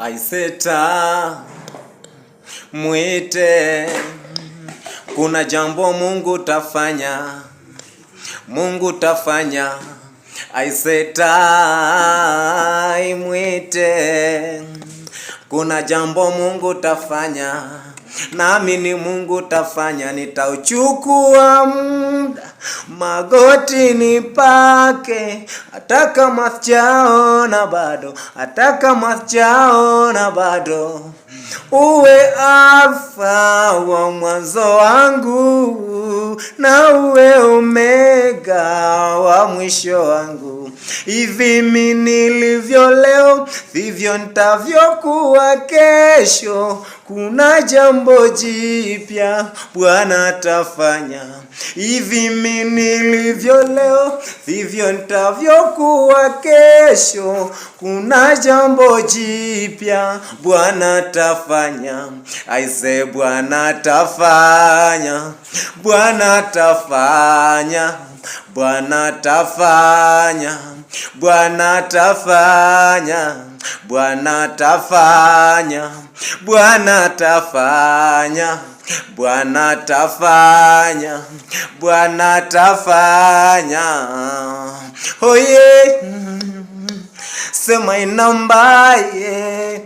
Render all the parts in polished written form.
Aiseta mwite, kuna jambo Mungu tafanya, Mungu tafanya. Aiseta mwite, kuna jambo Mungu tafanya, nami ni Mungu tafanya. Nitauchukua muda magoti nipake, hata kama sijaona bado, hata kama sijaona bado. Uwe Alfa wa mwanzo wangu, na uwe Omega wa mwisho wangu. Hivi mimi nilivyo leo, vivyo nitavyokuwa kesho. Kuna jambo jipya Bwana atafanya. Hivi mimi nilivyo leo, vivyo nitavyokuwa kesho. Kuna jambo jipya Bwana atafanya. Aise, Bwana atafanya, Bwana atafanya, Bwana atafanya, Bwana atafanya, Bwana atafanya, Bwana atafanya, Bwana atafanya, Bwana atafanya. Oh yeah. Sema inamba, yeah.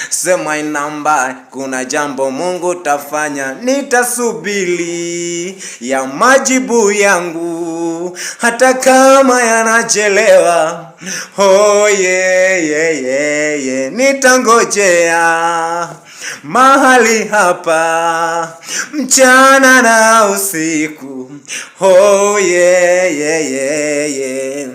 Sema inamba, kuna jambo Mungu tafanya. Nitasubiri ya majibu yangu, hata kama yanachelewa. Oh yeah, yeah, yeah, yeah. Nitangojea mahali hapa mchana na usiku. Oh yeah, yeah, yeah, yeah.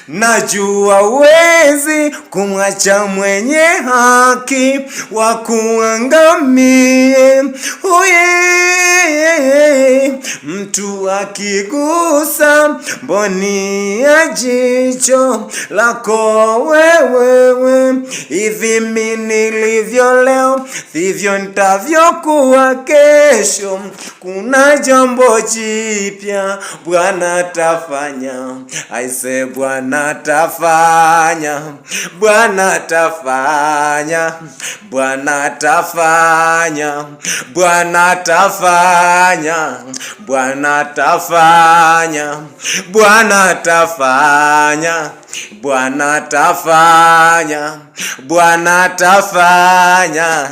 Najua uwezi kumwacha mwenye haki wa kuangamie. Oh yeah. Mtu akigusa mboni ya jicho lako wewe, hivi mimi nilivyo leo, vivyo nitavyokuwa kesho. Kuna jambo jipya Bwana atafanya. Aise, Bwana atafanya, Bwana atafanya, Bwana atafanya, Bwana atafanya, Bwana atafanya, Bwana atafanya, Bwana atafanya, Bwana atafanya.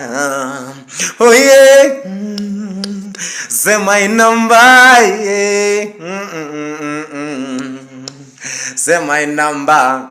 Oh yeah. Sema inamba, yeah. Sema inamba.